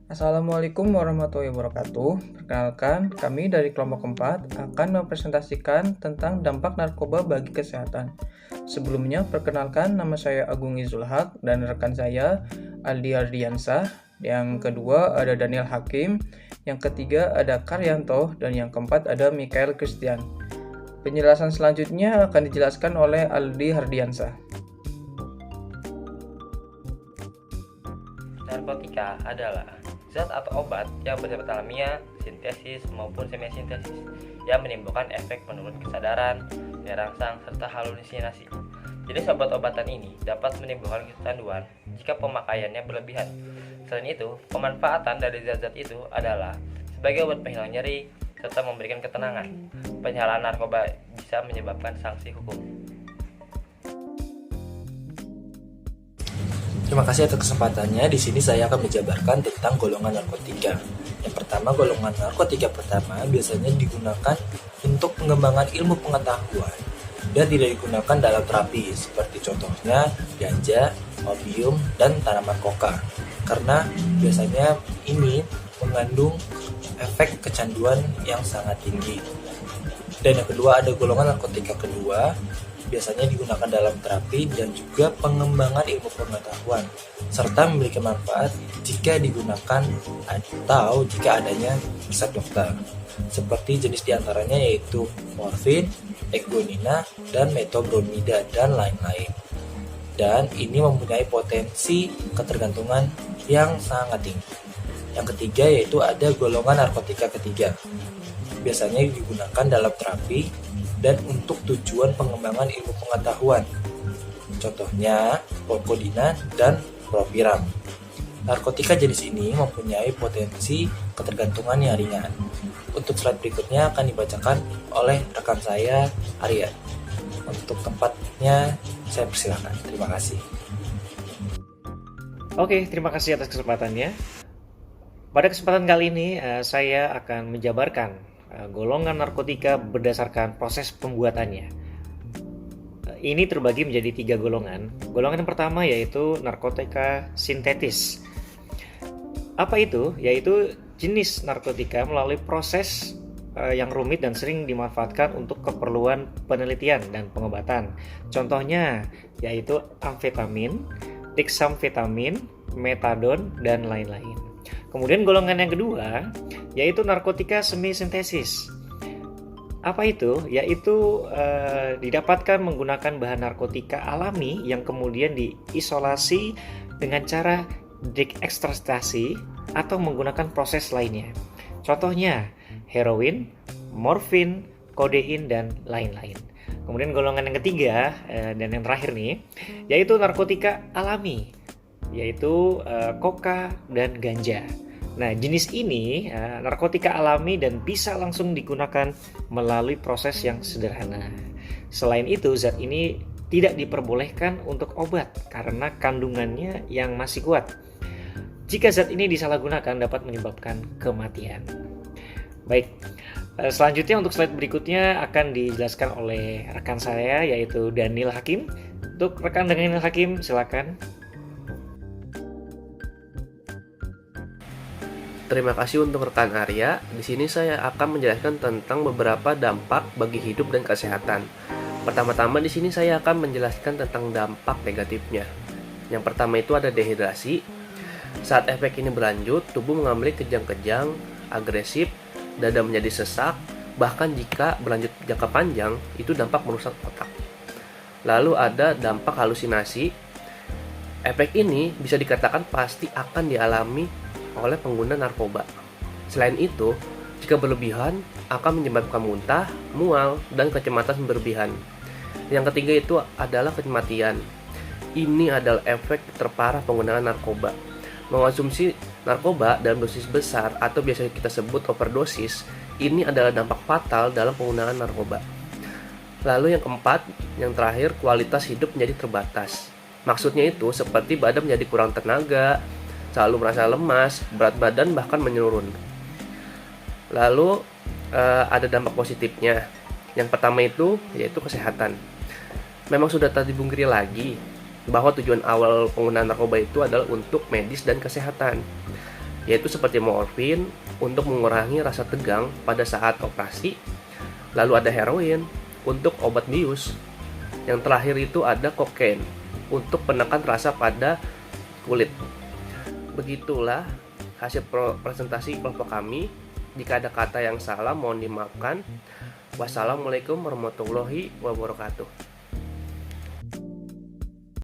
Assalamualaikum warahmatullahi wabarakatuh. Perkenalkan, kami dari kelompok 4 akan mempresentasikan tentang dampak narkoba bagi kesehatan. Sebelumnya, perkenalkan nama saya Agung Izul Haq dan rekan saya Aldi Ardiansah. Yang kedua ada Daniel Hakim, yang ketiga ada Karyanto, dan yang keempat ada Mikael Christian. Penjelasan selanjutnya akan dijelaskan oleh Aldi Hardiansah. Narkotika adalah zat atau obat yang bersifat alamiah, sintesis maupun semi-sintesis yang menimbulkan efek menurun kesadaran, dirangsang, serta halusinasi. Jenis obat-obatan ini dapat menimbulkan kecanduan jika pemakaiannya berlebihan. Selain itu, pemanfaatan dari zat-zat itu adalah sebagai obat penghilang nyeri serta memberikan ketenangan. Penyalahan narkoba bisa menyebabkan sanksi hukum. Terima kasih atas kesempatannya. Di sini saya akan menjabarkan tentang golongan narkotika. Yang pertama, golongan narkotika pertama biasanya digunakan untuk pengembangan ilmu pengetahuan dan tidak digunakan dalam terapi, seperti contohnya ganja, opium, dan tanaman koka. Karena biasanya ini mengandung efek kecanduan yang sangat tinggi. Dan yang kedua, ada golongan narkotika kedua, biasanya digunakan dalam terapi dan juga pengembangan ilmu pengetahuan, serta memiliki manfaat jika digunakan atau jika adanya resep dokter. Seperti jenis diantaranya yaitu morfin, egonina, dan metobromida, dan lain-lain. Dan ini mempunyai potensi ketergantungan yang sangat tinggi. Yang ketiga yaitu ada golongan narkotika ketiga. Biasanya digunakan dalam terapi dan untuk tujuan pengembangan ilmu pengetahuan. Contohnya, polkodina dan propiram. Narkotika jenis ini mempunyai potensi ketergantungan yang ringan. Untuk slide berikutnya akan dibacakan oleh rekan saya, Arya. Untuk tempatnya, saya persilakan. Terima kasih. Oke, terima kasih atas kesempatannya. Pada kesempatan kali ini, saya akan menjabarkan golongan narkotika berdasarkan proses pembuatannya. Ini terbagi menjadi 3 golongan. Golongan yang pertama yaitu narkotika sintetis. Apa itu? Yaitu jenis narkotika melalui proses yang rumit dan sering dimanfaatkan untuk keperluan penelitian dan pengobatan. Contohnya yaitu amfetamin, dexamfetamin, metadon, dan lain-lain. Kemudian golongan yang kedua yaitu narkotika semi-sintesis. Apa itu? Yaitu didapatkan menggunakan bahan narkotika alami yang kemudian diisolasi dengan cara dekstratasi atau menggunakan proses lainnya. Contohnya heroin, morfin, kodein, dan lain-lain. Kemudian golongan yang ketiga dan yang terakhir nih yaitu narkotika alami, yaitu koka dan ganja. Nah, jenis ini narkotika alami dan bisa langsung digunakan melalui proses yang sederhana. Selain itu, zat ini tidak diperbolehkan untuk obat karena kandungannya yang masih kuat. Jika zat ini disalahgunakan dapat menyebabkan kematian. Baik, selanjutnya untuk slide berikutnya akan dijelaskan oleh rekan saya yaitu Daniel Hakim. Untuk rekan Daniel Hakim, silakan. Terima kasih untuk rekan Arya. Di sini saya akan menjelaskan tentang beberapa dampak bagi hidup dan kesehatan. Pertama-tama di sini saya akan menjelaskan tentang dampak negatifnya. Yang pertama itu ada dehidrasi. Saat efek ini berlanjut, tubuh mengalami kejang-kejang, agresif, dada menjadi sesak, bahkan jika berlanjut jangka panjang, itu dampak merusak otak. Lalu ada dampak halusinasi. Efek ini bisa dikatakan pasti akan dialami oleh pengguna narkoba. Selain itu, jika berlebihan akan menyebabkan muntah, mual, dan kecemasan berlebihan. Yang ketiga itu adalah kematian. Ini adalah efek terparah penggunaan narkoba. Mengonsumsi narkoba dalam dosis besar atau biasa kita sebut overdosis, ini adalah dampak fatal dalam penggunaan narkoba. Lalu yang keempat, yang terakhir, kualitas hidup menjadi terbatas. Maksudnya itu seperti badan menjadi kurang tenaga, selalu merasa lemas, berat badan bahkan menurun. Lalu ada dampak positifnya. Yang pertama itu yaitu kesehatan. Memang sudah tak dibungkiri lagi bahwa tujuan awal penggunaan narkoba itu adalah untuk medis dan kesehatan. yaitu seperti morfin untuk mengurangi rasa tegang pada saat operasi. Lalu ada heroin untuk obat bius. Yang terakhir itu ada kokain untuk penekan rasa pada kulit. Begitulah hasil presentasi kelompok kami. Jika ada kata yang salah mohon dimaafkan. Wassalamualaikum warahmatullahi wabarakatuh.